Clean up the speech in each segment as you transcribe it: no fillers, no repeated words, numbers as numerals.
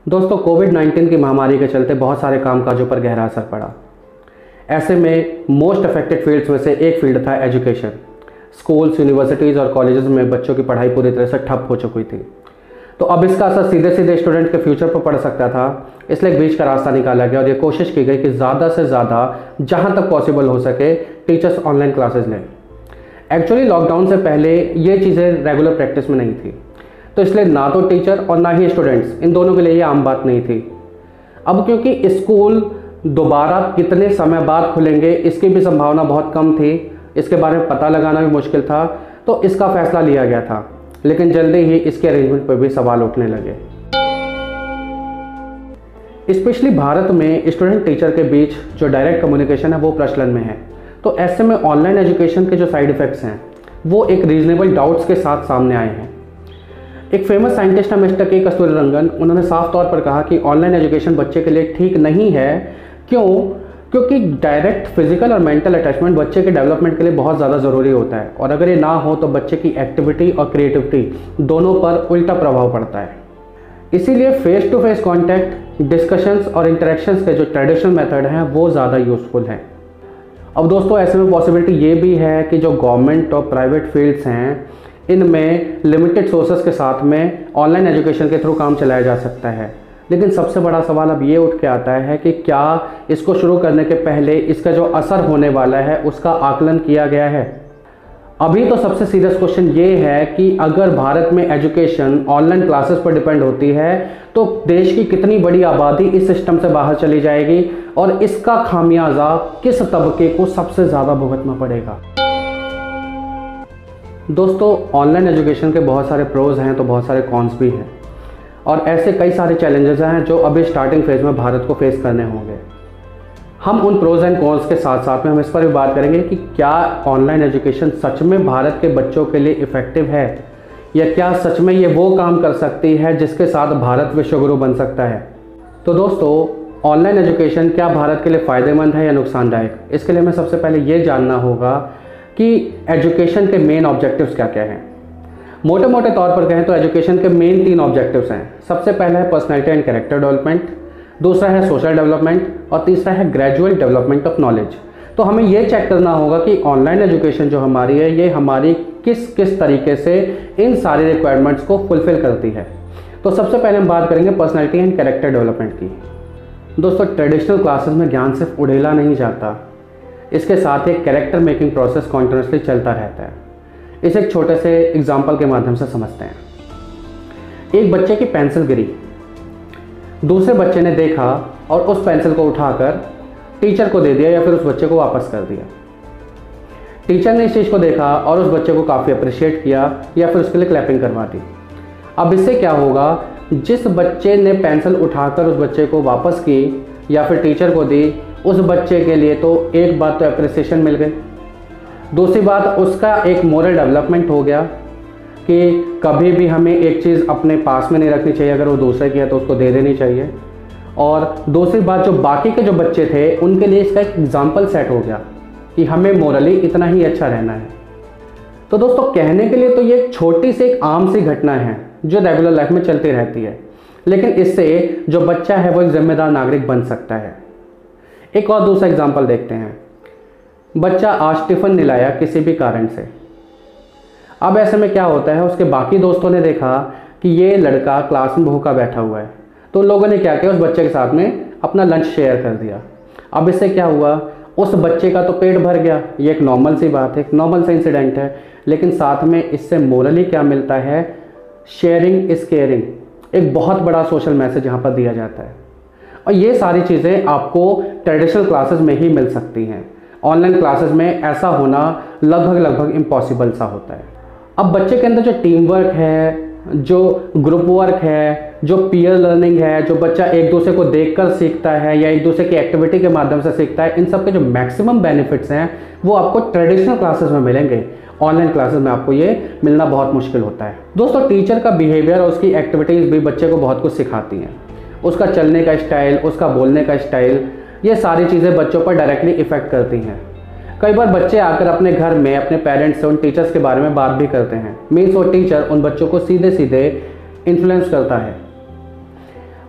दोस्तों, कोविड-19 की महामारी के चलते बहुत सारे कामकाजों पर गहरा असर पड़ा। ऐसे में मोस्ट अफेक्टेड फील्ड्स में से एक फील्ड था एजुकेशन। स्कूल्स, यूनिवर्सिटीज़ और कॉलेजेस में बच्चों की पढ़ाई पूरी तरह से ठप हो चुकी थी। तो अब इसका असर सीधे सीधे स्टूडेंट के फ्यूचर पर पड़ सकता था। इसलिए एक बीच का रास्ता निकाला गया और ये कोशिश की गई कि ज़्यादा से ज़्यादा जहाँ तक पॉसिबल हो सके टीचर्स ऑनलाइन क्लासेस लें। एक्चुअली लॉकडाउन से पहले ये चीज़ें रेगुलर प्रैक्टिस में नहीं थी, तो इसलिए ना तो टीचर और ना ही स्टूडेंट्स, इन दोनों के लिए ये आम बात नहीं थी। अब क्योंकि स्कूल दोबारा कितने समय बाद खुलेंगे इसकी भी संभावना बहुत कम थी, इसके बारे में पता लगाना भी मुश्किल था, तो इसका फैसला लिया गया था। लेकिन जल्दी ही इसके अरेंजमेंट पर भी सवाल उठने लगे। स्पेशली भारत में स्टूडेंट टीचर के बीच जो डायरेक्ट कम्युनिकेशन है वो प्रचलन में है। तो ऐसे में ऑनलाइन एजुकेशन के जो साइड इफ़ेक्ट्स हैं वो एक रीजनेबल डाउट्स के साथ सामने आए हैं। एक फेमस साइंटिस्ट है मिस्टर के कस्तूरीरंगन, उन्होंने साफ तौर पर कहा कि ऑनलाइन एजुकेशन बच्चे के लिए ठीक नहीं है। क्यों? क्योंकि डायरेक्ट फिजिकल और मेंटल अटैचमेंट बच्चे के डेवलपमेंट के लिए बहुत ज़्यादा ज़रूरी होता है, और अगर ये ना हो तो बच्चे की एक्टिविटी और क्रिएटिविटी दोनों पर उल्टा प्रभाव पड़ता है। इसीलिए face to face contact, discussions और इंटरेक्शंस के जो ट्रेडिशनल मेथड हैं वो ज़्यादा यूज़फुल हैं। अब दोस्तों, ऐसे में पॉसिबिलिटी ये भी है कि जो गवर्नमेंट और प्राइवेट फील्ड्स हैं इनमें लिमिटेड सोर्सेस के साथ में ऑनलाइन एजुकेशन के थ्रू काम चलाया जा सकता है। लेकिन सबसे बड़ा सवाल अब ये उठ के आता है कि क्या इसको शुरू करने के पहले इसका जो असर होने वाला है उसका आकलन किया गया है? अभी तो सबसे सीरियस क्वेश्चन ये है कि अगर भारत में एजुकेशन ऑनलाइन क्लासेस पर डिपेंड होती है तो देश की कितनी बड़ी आबादी इस सिस्टम से बाहर चली जाएगी, और इसका खामियाजा किस तबके को सबसे ज़्यादा भुगतना पड़ेगा। दोस्तों, ऑनलाइन एजुकेशन के बहुत सारे प्रोज हैं तो बहुत सारे कॉन्स भी हैं, और ऐसे कई सारे चैलेंजेस हैं जो अभी स्टार्टिंग फेज में भारत को फेस करने होंगे। हम उन प्रोज एंड कॉन्स के साथ साथ में हम इस पर भी बात करेंगे कि क्या ऑनलाइन एजुकेशन सच में भारत के बच्चों के लिए इफ़ेक्टिव है, या क्या सच में ये वो काम कर सकती है जिसके साथ भारत विश्वगुरु बन सकता है। तो दोस्तों, ऑनलाइन एजुकेशन क्या भारत के लिए फ़ायदेमंद है या नुकसानदायक, इसके लिए हमें सबसे पहले ये जानना होगा कि एजुकेशन के मेन ऑब्जेक्टिव्स क्या क्या हैं। मोटे मोटे तौर पर कहें तो एजुकेशन के मेन 3 ऑब्जेक्टिव्स हैं। सबसे पहला है पर्सनैलिटी एंड कैरेक्टर डेवलपमेंट, दूसरा है सोशल डेवलपमेंट, और तीसरा है ग्रेजुअल डेवलपमेंट ऑफ नॉलेज। तो हमें ये चेक करना होगा कि ऑनलाइन एजुकेशन जो हमारी है ये हमारी किस किस तरीके से इन सारी रिक्वायरमेंट्स को फुलफिल करती है। तो सबसे पहले हम बात करेंगे पर्सनैलिटी एंड कैरेक्टर डेवलपमेंट की। दोस्तों, ट्रेडिशनल क्लासेस में ज्ञान सिर्फ उड़ेला नहीं जाता, इसके साथ एक कैरेक्टर मेकिंग प्रोसेस कॉन्टिन्यूसली चलता रहता है। इसे एक छोटे से एग्जाम्पल के माध्यम से समझते हैं। एक बच्चे की पेंसिल गिरी, दूसरे बच्चे ने देखा और उस पेंसिल को उठाकर टीचर को दे दिया या फिर उस बच्चे को वापस कर दिया। टीचर ने इस चीज़ को देखा और उस बच्चे को काफ़ी अप्रिशिएट किया या फिर उसके लिए क्लैपिंग करवा दी। अब इससे क्या होगा, जिस बच्चे ने पेंसिल उठाकर उस बच्चे को वापस की या फिर टीचर को दी, उस बच्चे के लिए तो एक बात तो अप्रिसिएशन मिल गई, दूसरी बात उसका एक मोरल डेवलपमेंट हो गया कि कभी भी हमें एक चीज़ अपने पास में नहीं रखनी चाहिए, अगर वो दूसरे की है तो उसको दे देनी चाहिए। और दूसरी बात, जो बाकी के जो बच्चे थे उनके लिए इसका एक एग्जाम्पल सेट हो गया कि हमें मोरली इतना ही अच्छा रहना है। तो दोस्तों, कहने के लिए तो ये छोटी सी एक आम सी घटना है जो रेगुलर लाइफ में चलती रहती है, लेकिन इससे जो बच्चा है वो एक जिम्मेदार नागरिक बन सकता है। एक और दूसरा एग्जाम्पल देखते हैं। बच्चा आज टिफ़िन नहीं लाया किसी भी कारण से। अब ऐसे में क्या होता है, उसके बाकी दोस्तों ने देखा कि ये लड़का क्लास में भूखा बैठा हुआ है, तो लोगों ने क्या किया, उस बच्चे के साथ में अपना लंच शेयर कर दिया। अब इससे क्या हुआ, उस बच्चे का तो पेट भर गया, ये एक नॉर्मल सी बात है, एक नॉर्मल सा इंसिडेंट है, लेकिन साथ में इससे मोरली क्या मिलता है, शेयरिंग इज़ केयरिंग, एक बहुत बड़ा सोशल मैसेज यहाँ पर दिया जाता है। और ये सारी चीज़ें आपको ट्रेडिशनल क्लासेस में ही मिल सकती हैं। ऑनलाइन क्लासेस में ऐसा होना लगभग इम्पॉसिबल सा होता है। अब बच्चे के अंदर जो टीम वर्क है, जो ग्रुप वर्क है, जो पीयर लर्निंग है, जो बच्चा एक दूसरे को देखकर सीखता है या एक दूसरे की एक्टिविटी के माध्यम से सीखता है, इन सब के जो मैक्सिमम बेनिफिट्स हैं वो आपको ट्रेडिशनल क्लासेस में मिलेंगे। ऑनलाइन क्लासेस में आपको ये मिलना बहुत मुश्किल होता है। दोस्तों, टीचर का बिहेवियर और उसकी एक्टिविटीज़ भी बच्चे को बहुत कुछ सिखाती हैं। उसका चलने का स्टाइल, उसका बोलने का स्टाइल, ये सारी चीज़ें बच्चों पर डायरेक्टली इफ़ेक्ट करती हैं। कई बार बच्चे आकर अपने घर में अपने पेरेंट्स से उन टीचर्स के बारे में बात भी करते हैं। मीन्स वो टीचर उन बच्चों को सीधे सीधे इन्फ्लुएंस करता है।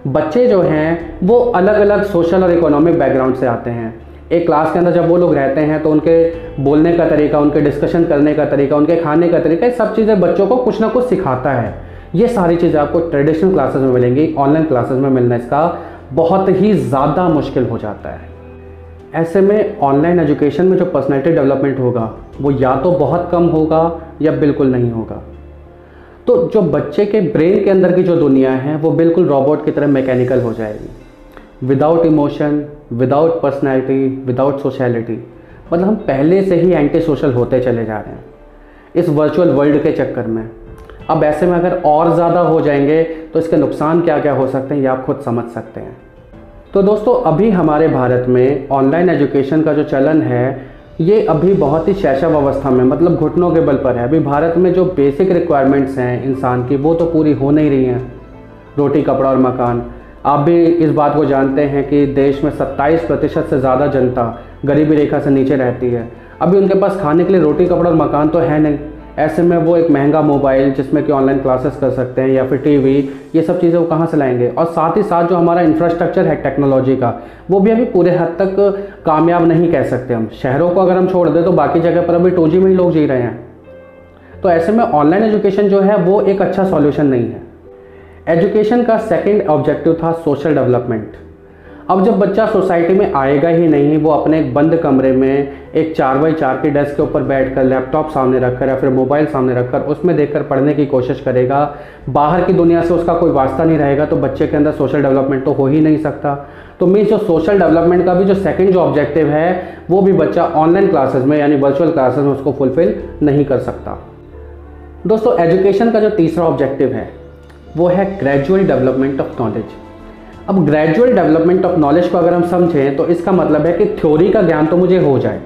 बच्चे जो हैं वो अलग अलग सोशल और इकोनॉमिक बैकग्राउंड से आते हैं। एक क्लास के अंदर जब वो लोग रहते हैं तो उनके बोलने का तरीका, उनके डिस्कशन करने का तरीका, उनके खाने का तरीका, ये सब चीज़ें बच्चों को कुछ ना कुछ सिखाता है। ये सारी चीज़ें आपको ट्रेडिशनल क्लासेस में मिलेंगी, ऑनलाइन क्लासेस में मिलना इसका बहुत ही ज़्यादा मुश्किल हो जाता है। ऐसे में ऑनलाइन एजुकेशन में जो पर्सनैलिटी डेवलपमेंट होगा वो या तो बहुत कम होगा या बिल्कुल नहीं होगा। तो जो बच्चे के ब्रेन के अंदर की जो दुनिया है वो बिल्कुल रोबोट की तरह मैकेनिकल हो जाएगी, without emotion, without personality, without sociality. मतलब हम पहले से ही एंटी सोशल होते चले जा रहे हैं इस वर्चुअल वर्ल्ड के चक्कर में। अब ऐसे में अगर और ज़्यादा हो जाएंगे तो इसके नुकसान क्या क्या हो सकते हैं ये आप खुद समझ सकते हैं। तो दोस्तों, अभी हमारे भारत में ऑनलाइन एजुकेशन का जो चलन है ये अभी बहुत ही शैशव अवस्था में, मतलब घुटनों के बल पर है। अभी भारत में जो बेसिक रिक्वायरमेंट्स हैं इंसान की वो तो पूरी हो नहीं रही हैं, रोटी, कपड़ा और मकान। आप भी इस बात को जानते हैं कि देश में 27% से ज़्यादा जनता गरीबी रेखा से नीचे रहती है। अभी उनके पास खाने के लिए रोटी, कपड़ा और मकान तो है नहीं। ऐसे में वो एक महंगा मोबाइल जिसमें कि ऑनलाइन क्लासेस कर सकते हैं या फिर टीवी, ये सब चीज़ें वो कहाँ से लाएंगे। और साथ ही साथ जो हमारा इंफ्रास्ट्रक्चर है टेक्नोलॉजी का, वो भी अभी पूरे हद तक कामयाब नहीं कह सकते हम। शहरों को अगर हम छोड़ दें तो बाकी जगह पर अभी 2G में ही लोग जी रहे हैं। तो ऐसे में ऑनलाइन एजुकेशन जो है वो एक अच्छा सॉल्यूशन नहीं है। एजुकेशन का सेकेंड ऑब्जेक्टिव था सोशल डेवलपमेंट। अब जब बच्चा सोसाइटी में आएगा ही नहीं, वो अपने एक बंद कमरे में एक 4x4 की डेस्क के ऊपर बैठकर लैपटॉप सामने रखकर या फिर मोबाइल सामने रखकर उसमें देखकर पढ़ने की कोशिश करेगा, बाहर की दुनिया से उसका कोई वास्ता नहीं रहेगा, तो बच्चे के अंदर सोशल डेवलपमेंट तो हो ही नहीं सकता। तो मीन्स जो सोशल डेवलपमेंट का भी जो सेकंड जो ऑब्जेक्टिव है वो भी बच्चा ऑनलाइन क्लासेस में यानी वर्चुअल क्लासेस में उसको फुलफिल नहीं कर सकता। दोस्तों, एजुकेशन का जो तीसरा ऑब्जेक्टिव है वो है ग्रेजुअल डेवलपमेंट ऑफ नॉलेज। अब ग्रेजुअल डेवलपमेंट ऑफ नॉलेज को अगर हम समझें तो इसका मतलब है कि थ्योरी का ज्ञान तो मुझे हो जाए,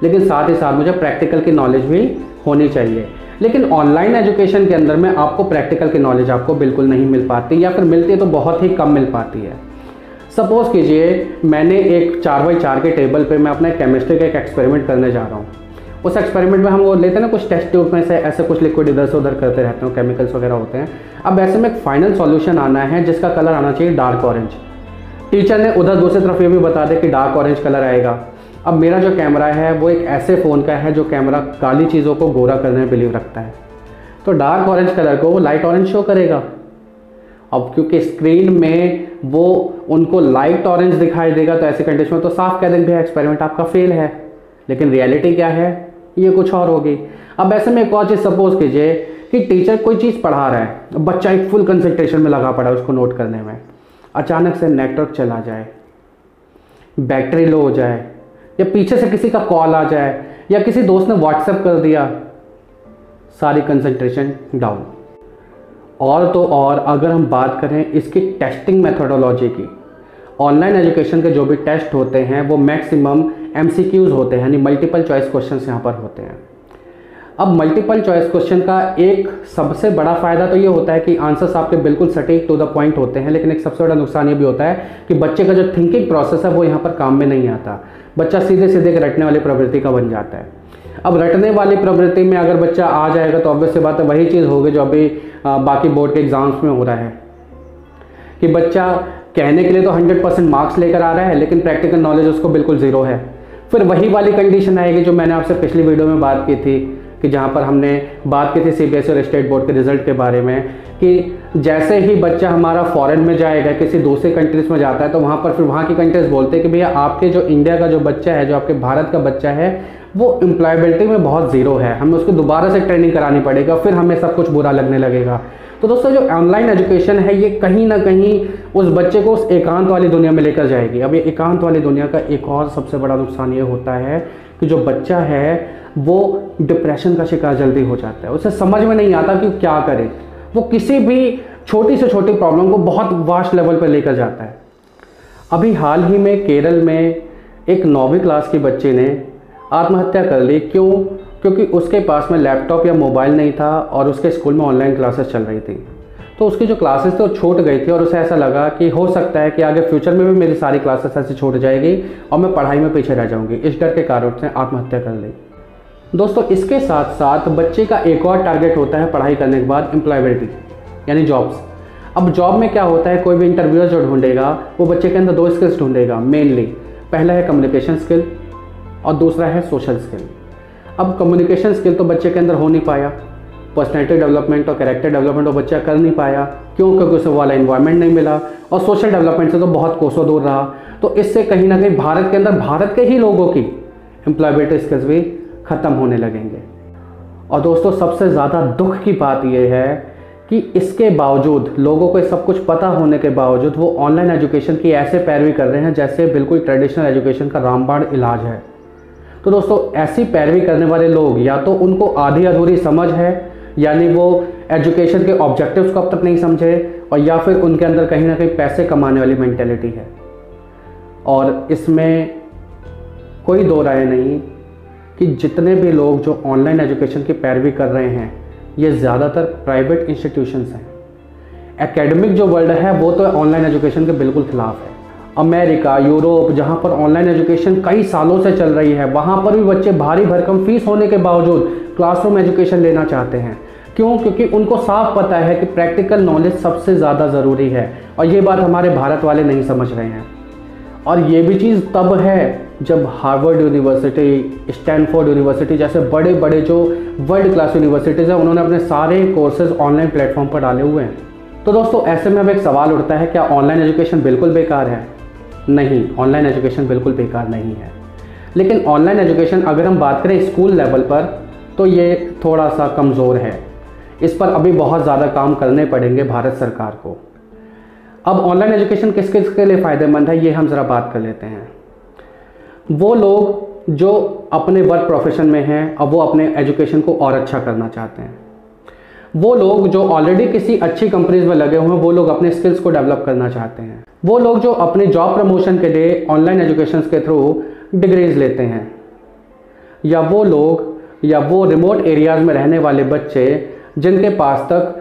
लेकिन साथ ही साथ मुझे प्रैक्टिकल की नॉलेज भी होनी चाहिए। लेकिन ऑनलाइन एजुकेशन के अंदर में आपको प्रैक्टिकल की नॉलेज आपको बिल्कुल नहीं मिल पाती, या फिर मिलती है तो बहुत ही कम मिल पाती है। सपोज कीजिए मैंने एक 4x4 के टेबल पे मैं अपना केमिस्ट्री का एक एक्सपेरिमेंट करने जा रहा हूँ। उस एक्सपेरिमेंट में हम वो लेते हैं ना, कुछ टेस्ट ट्यूब में से ऐसे कुछ लिक्विड इधर से उधर करते रहते हैं, केमिकल्स वगैरह होते हैं। अब ऐसे में एक फाइनल सॉल्यूशन आना है जिसका कलर आना चाहिए डार्क ऑरेंज। टीचर ने उधर दूसरी तरफ ये भी बता दे कि डार्क ऑरेंज कलर आएगा। अब मेरा जो कैमरा है वो एक ऐसे फ़ोन का है जो कैमरा काली चीज़ों को गोरा करने में बिलीव रखता है, तो डार्क ऑरेंज कलर को वो लाइट ऑरेंज शो करेगा। अब क्योंकि स्क्रीन में वो उनको लाइट ऑरेंज दिखाई देगा तो ऐसी कंडीशन में तो साफ कह देंगे एक्सपेरिमेंट आपका फेल है। लेकिन रियलिटी क्या है, ये कुछ और होगी। अब ऐसे में एक और चीज़ सपोज कीजिए कि टीचर कोई चीज़ पढ़ा रहा है, बच्चा एक फुल कंसंट्रेशन में लगा पड़ा है उसको नोट करने में, अचानक से नेटवर्क चला जाए, बैटरी लो हो जाए, या पीछे से किसी का कॉल आ जाए, या किसी दोस्त ने व्हाट्सएप कर दिया, सारी कंसंट्रेशन डाउन। और तो और अगर हम बात करें इसकी टेस्टिंग मेथोडोलॉजी की, ऑनलाइन एजुकेशन के जो भी टेस्ट होते हैं वो मैक्सिमम MCQs होते हैं, यानी मल्टीपल चॉइस क्वेश्चंस यहाँ पर होते हैं। अब मल्टीपल चॉइस क्वेश्चन का एक सबसे बड़ा फ़ायदा तो ये होता है कि आंसर्स आपके बिल्कुल सटीक टू द पॉइंट होते हैं, लेकिन एक सबसे बड़ा नुकसान ये भी होता है कि बच्चे का जो थिंकिंग प्रोसेस है वो यहाँ पर काम में नहीं आता। बच्चा सीधे सीधे रटने वाली प्रवृत्ति का बन जाता है। अब रटने वाली प्रवृत्ति में अगर बच्चा आ जाएगा तो ऑब्वियस सी बात है वही चीज़ होगी जो अभी बाकी बोर्ड के एग्जाम्स में हो रहा है कि बच्चा कहने के लिए तो 100% मार्क्स लेकर आ रहा है, लेकिन प्रैक्टिकल नॉलेज उसको बिल्कुल ज़ीरो है। फिर वही वाली कंडीशन आएगी जो मैंने आपसे पिछली वीडियो में बात की थी, कि जहाँ पर हमने बात की थी CBSE और स्टेट बोर्ड के रिजल्ट के बारे में, कि जैसे ही बच्चा हमारा फॉरेन में जाएगा, किसी दूसरे कंट्रीज में जाता है, तो वहाँ पर फिर वहाँ की कंट्रीज बोलते हैं कि भैया आपके जो इंडिया का जो बच्चा है, जो आपके भारत का बच्चा है, वो एम्प्लॉयबिलिटी में बहुत ज़ीरो है, हमें उसको दोबारा से ट्रेनिंग करानी पड़ेगा, फिर हमें सब कुछ बुरा लगने लगेगा। तो दोस्तों, जो ऑनलाइन एजुकेशन है ये कहीं ना कहीं उस बच्चे को उस एकांत वाली दुनिया में लेकर जाएगी। अब ये एकांत वाली दुनिया का एक और सबसे बड़ा नुकसान ये होता है कि जो बच्चा है वो डिप्रेशन का शिकार जल्दी हो जाता है, उसे समझ में नहीं आता कि क्या करे। वो किसी भी छोटी से छोटी प्रॉब्लम को बहुत वास्ट लेवल पर लेकर जाता है। अभी हाल ही में केरल में एक 9वीं क्लास की बच्ची ने आत्महत्या कर ली। क्यों? क्योंकि उसके पास में लैपटॉप या मोबाइल नहीं था और उसके स्कूल में ऑनलाइन क्लासेस चल रही थी, तो उसकी जो क्लासेस थी वो छूट गई थी और उसे ऐसा लगा कि हो सकता है कि आगे फ्यूचर में भी मेरी सारी क्लासेस ऐसी छूट जाएगी और मैं पढ़ाई में पीछे रह जाऊंगी। इस डर के कारण उसने आत्महत्या कर ली। दोस्तों, इसके साथ साथ बच्चे का एक और टारगेट होता है पढ़ाई करने के बाद एम्प्लॉयबिलिटी, यानी जॉब्स। अब जॉब में क्या होता है, कोई भी इंटरव्यूअर जो ढूंढेगा वो बच्चे के अंदर 2 स्किल्स ढूंढेगा मेनली। पहला है कम्युनिकेशन स्किल और दूसरा है सोशल स्किल। अब कम्युनिकेशन स्किल तो बच्चे के अंदर हो नहीं पाया, पर्सनैलिटी डेवलपमेंट और कैरेक्टर डेवलपमेंट वो बच्चा कर नहीं पाया, क्यों? क्योंकि उसे वाला इन्वायरमेंट नहीं मिला, और सोशल डेवलपमेंट से तो बहुत कोसों दूर रहा। तो इससे कहीं ना कहीं भारत के अंदर भारत के ही लोगों की एम्प्लॉयबिलिटी स्किल्स भी ख़त्म होने लगेंगे। और दोस्तों सबसे ज़्यादा दुख की बात यह है कि इसके बावजूद, लोगों को सब कुछ पता होने के बावजूद, वो ऑनलाइन एजुकेशन की ऐसे पैरवी कर रहे हैं जैसे बिल्कुल ट्रेडिशनल एजुकेशन का रामबाण इलाज है। तो दोस्तों ऐसी पैरवी करने वाले लोग या तो उनको आधी अधूरी समझ है, यानी वो एजुकेशन के ऑब्जेक्टिव्स को अब तक नहीं समझे, और या फिर उनके अंदर कहीं ना कहीं पैसे कमाने वाली मेंटेलिटी है। और इसमें कोई दो राय नहीं कि जितने भी लोग जो ऑनलाइन एजुकेशन की पैरवी कर रहे हैं ये ज़्यादातर प्राइवेट इंस्टीट्यूशंस हैं। एकेडमिक जो वर्ल्ड है वो तो ऑनलाइन एजुकेशन के बिल्कुल खिलाफ है। अमेरिका, यूरोप, जहाँ पर ऑनलाइन एजुकेशन कई सालों से चल रही है, वहाँ पर भी बच्चे भारी भरकम फीस होने के बावजूद क्लासरूम एजुकेशन लेना चाहते हैं। क्यों? क्योंकि उनको साफ पता है कि प्रैक्टिकल नॉलेज सबसे ज़्यादा ज़रूरी है, और ये बात हमारे भारत वाले नहीं समझ रहे हैं। और ये भी चीज़ तब है जब हार्वर्ड यूनिवर्सिटी, स्टैनफोर्ड यूनिवर्सिटी जैसे बड़े बड़े जो वर्ल्ड क्लास यूनिवर्सिटीज़ हैं उन्होंने अपने सारे कोर्सेज ऑनलाइन प्लेटफॉर्म पर डाले हुए हैं। तो दोस्तों ऐसे में अब एक सवाल उठता है, क्या ऑनलाइन एजुकेशन बिल्कुल बेकार है? नहीं, ऑनलाइन एजुकेशन बिल्कुल बेकार नहीं है। लेकिन ऑनलाइन एजुकेशन अगर हम बात करें स्कूल लेवल पर तो ये थोड़ा सा कमज़ोर है। इस पर अभी बहुत ज़्यादा काम करने पड़ेंगे भारत सरकार को। अब ऑनलाइन एजुकेशन किस किस के लिए फ़ायदेमंद है ये हम ज़रा बात कर लेते हैं। वो लोग जो अपने वर्क प्रोफेशन में हैं, अब वो अपने एजुकेशन को और अच्छा करना चाहते हैं। वो लोग जो ऑलरेडी किसी अच्छी कंपनीज में लगे हुए हैं, वो लोग अपने स्किल्स को डेवलप करना चाहते हैं। वो लोग जो अपने जॉब प्रमोशन के लिए ऑनलाइन एजुकेशन के थ्रू डिग्रीज लेते हैं, या वो लोग, या वो रिमोट एरियाज़ में रहने वाले बच्चे जिनके पास तक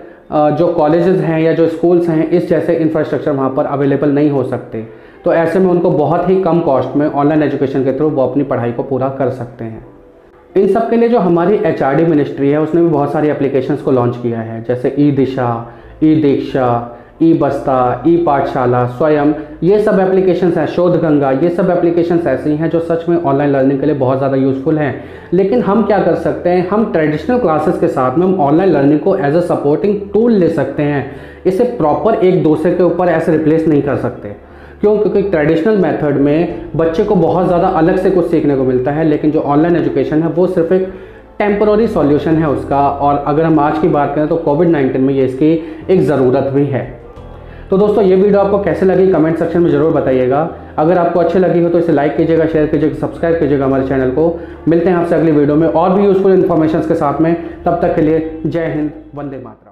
जो कॉलेजेस हैं या जो स्कूल्स हैं इस जैसे इंफ्रास्ट्रक्चर वहाँ पर अवेलेबल नहीं हो सकते। तो ऐसे में उनको बहुत ही कम कॉस्ट में ऑनलाइन एजुकेशन के थ्रू वो अपनी पढ़ाई को पूरा कर सकते हैं। इन सब के लिए जो हमारी HRD मिनिस्ट्री है उसने भी बहुत सारी एप्लीकेशंस को लॉन्च किया है, जैसे ई दिशा, ई दीक्षा, ई बस्ता, ई पाठशाला, स्वयं, ये सब एप्लीकेशंस हैं, शोध गंगा, ये सब एप्लीकेशंस ऐसी हैं जो सच में ऑनलाइन लर्निंग के लिए बहुत ज़्यादा यूज़फुल हैं। लेकिन हम क्या कर सकते हैं, हम ट्रेडिशनल क्लासेस के साथ में हम ऑनलाइन लर्निंग को एज अ सपोर्टिंग टूल ले सकते हैं। इसे प्रॉपर एक दूसरे के ऊपर ऐसे रिप्लेस नहीं कर सकते। क्यों? क्योंकि ट्रेडिशनल मेथड में बच्चे को बहुत ज़्यादा अलग से कुछ सीखने को मिलता है, लेकिन जो ऑनलाइन एजुकेशन है वो सिर्फ एक टेम्पररी सॉल्यूशन है उसका। और अगर हम आज की बात करें तो कोविड-19 में ये इसकी एक ज़रूरत भी है। तो दोस्तों ये वीडियो आपको कैसे लगी कमेंट सेक्शन में ज़रूर बताइएगा। अगर आपको अच्छी लगी हो तो इसे लाइक कीजिएगा, शेयर कीजिएगा, सब्सक्राइब कीजिएगा हमारे चैनल को। मिलते हैं आपसे अगली वीडियो में और भी यूज़फुल इन्फॉर्मेशन के साथ में। तब तक के लिए जय हिंद, वंदे मातरम।